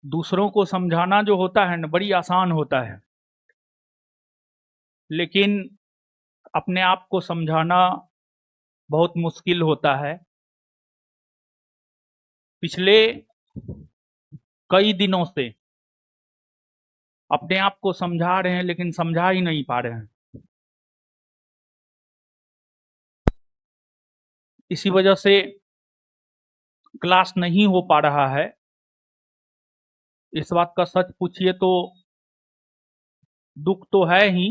दूसरों को समझाना जो होता है ना, बड़ी आसान होता है, लेकिन अपने आप को समझाना बहुत मुश्किल होता है। पिछले कई दिनों से अपने आप को समझा रहे हैं, लेकिन समझा ही नहीं पा रहे हैं। इसी वजह से क्लास नहीं हो पा रहा है। इस बात का सच पूछिए तो दुख तो है ही,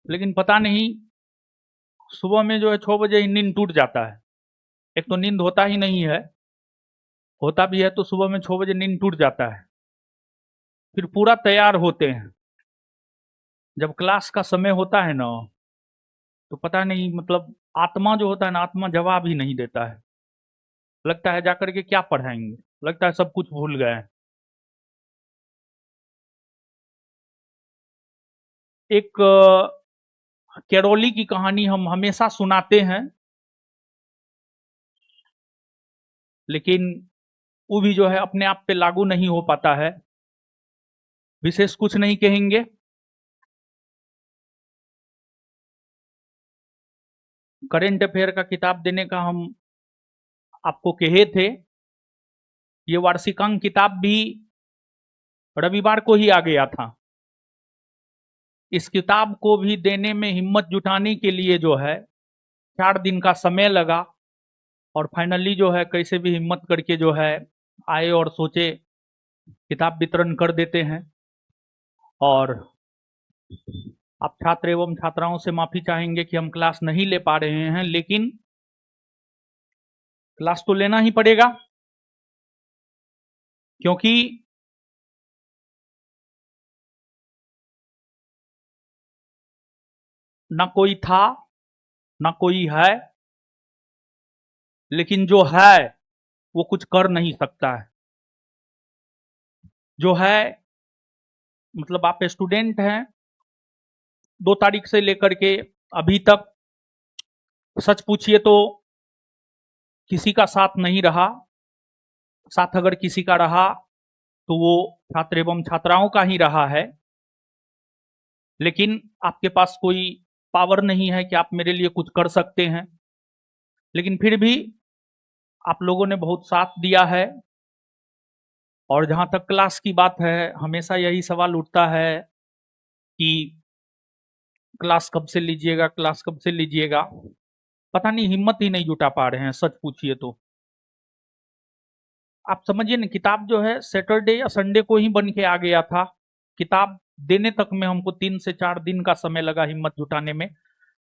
लेकिन पता नहीं सुबह में जो है 6 बजे ही नींद टूट जाता है। एक तो नींद होता ही नहीं है, होता भी है तो सुबह में 6 बजे नींद टूट जाता है। फिर पूरा तैयार होते हैं, जब क्लास का समय होता है ना, तो पता नहीं मतलब आत्मा जो होता है ना, आत्मा जवाब ही नहीं देता है। लगता है जाकर के क्या पढ़ाएंगे, लगता है सब कुछ भूल गए हैं। एक कैरोली की कहानी हम हमेशा सुनाते हैं, लेकिन वो भी जो है अपने आप पे लागू नहीं हो पाता है। विशेष कुछ नहीं कहेंगे। करेंट अफेयर का किताब देने का हम आपको कहे थे। ये वार्षिकांक किताब भी रविवार को ही आ गया था। इस किताब को भी देने में हिम्मत जुटाने के लिए जो है 4 दिन का समय लगा, और फाइनली जो है कैसे भी हिम्मत करके जो है आए और सोचे किताब वितरण कर देते हैं। और आप छात्र एवं छात्राओं से माफी चाहेंगे कि हम क्लास नहीं ले पा रहे हैं, लेकिन क्लास तो लेना ही पड़ेगा, क्योंकि ना कोई था ना कोई है, लेकिन जो है वो कुछ कर नहीं सकता है। जो है मतलब आप स्टूडेंट हैं, 2 तारीख से लेकर के अभी तक सच पूछिए तो किसी का साथ नहीं रहा। साथ अगर किसी का रहा तो वो छात्र एवं छात्राओं का ही रहा है। लेकिन आपके पास कोई पावर नहीं है कि आप मेरे लिए कुछ कर सकते हैं, लेकिन फिर भी आप लोगों ने बहुत साथ दिया है। और जहां तक क्लास की बात है, हमेशा यही सवाल उठता है कि क्लास कब से लीजिएगा, क्लास कब से लीजिएगा। पता नहीं हिम्मत ही नहीं जुटा पा रहे हैं, सच पूछिए तो। आप समझिए ना, किताब जो है सैटरडे या संडे को ही बन के आ गया था। किताब देने तक में हमको 3 से 4 दिन का समय लगा हिम्मत जुटाने में,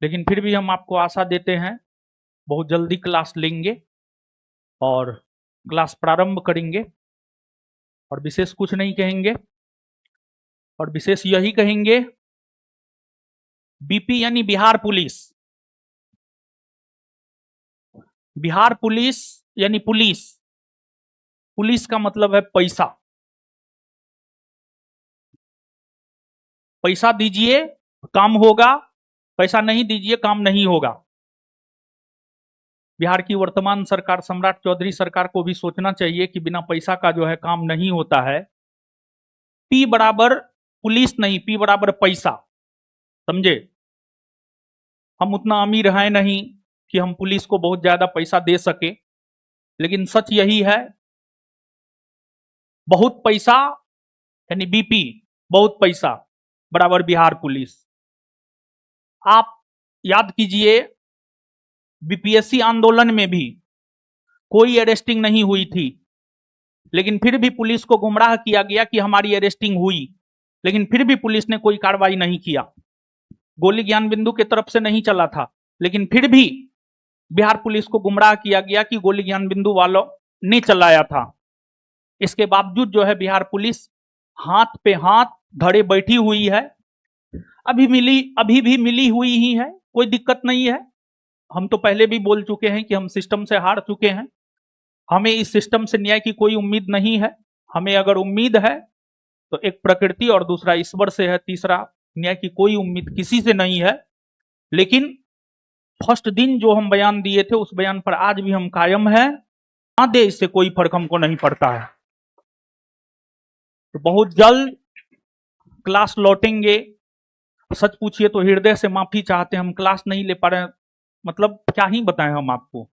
लेकिन फिर भी हम आपको आशा देते हैं बहुत जल्दी क्लास लेंगे और क्लास प्रारंभ करेंगे। और विशेष कुछ नहीं कहेंगे, और विशेष यही कहेंगे, बीपी यानी बिहार पुलिस। बिहार पुलिस यानी पुलिस। पुलिस का मतलब है पैसा। पैसा दीजिए काम होगा, पैसा नहीं दीजिए काम नहीं होगा। बिहार की वर्तमान सरकार, सम्राट चौधरी सरकार को भी सोचना चाहिए कि बिना पैसा का जो है काम नहीं होता है। पी बराबर पुलिस नहीं, पी बराबर पैसा, समझे। हम उतना अमीर हैं नहीं कि हम पुलिस को बहुत ज्यादा पैसा दे सके, लेकिन सच यही है, बहुत पैसा यानी बीपी, बहुत पैसा बराबर बिहार पुलिस। आप याद कीजिए, बीपीएससी आंदोलन में भी कोई अरेस्टिंग नहीं हुई थी, लेकिन फिर भी पुलिस को गुमराह किया गया कि हमारी अरेस्टिंग हुई, लेकिन फिर भी पुलिस ने कोई कार्रवाई नहीं किया। गोली ज्ञान बिंदु की तरफ से नहीं चला था, लेकिन फिर भी बिहार पुलिस को गुमराह किया गया कि गोली ज्ञान बिंदु वालों ने चलाया था। इसके बावजूद जो है बिहार पुलिस हाथ पे हाथ धरे बैठी हुई है। अभी भी मिली हुई ही है, कोई दिक्कत नहीं है। हम तो पहले भी बोल चुके हैं कि हम सिस्टम से हार चुके हैं, हमें इस सिस्टम से न्याय की कोई उम्मीद नहीं है। हमें अगर उम्मीद है तो एक प्रकृति और दूसरा ईश्वर से है, तीसरा न्याय की कोई उम्मीद किसी से नहीं है। लेकिन फर्स्ट दिन जो हम बयान दिए थे उस बयान पर आज भी हम कायम हैं। ना दे, इससे कोई फर्क हमको नहीं पड़ता है। तो बहुत जल्द क्लास लौटेंगे। सच पूछिए तो हृदय से माफी चाहते हैं, हम क्लास नहीं ले पा रहे हैं, मतलब क्या ही बताएं हम आपको।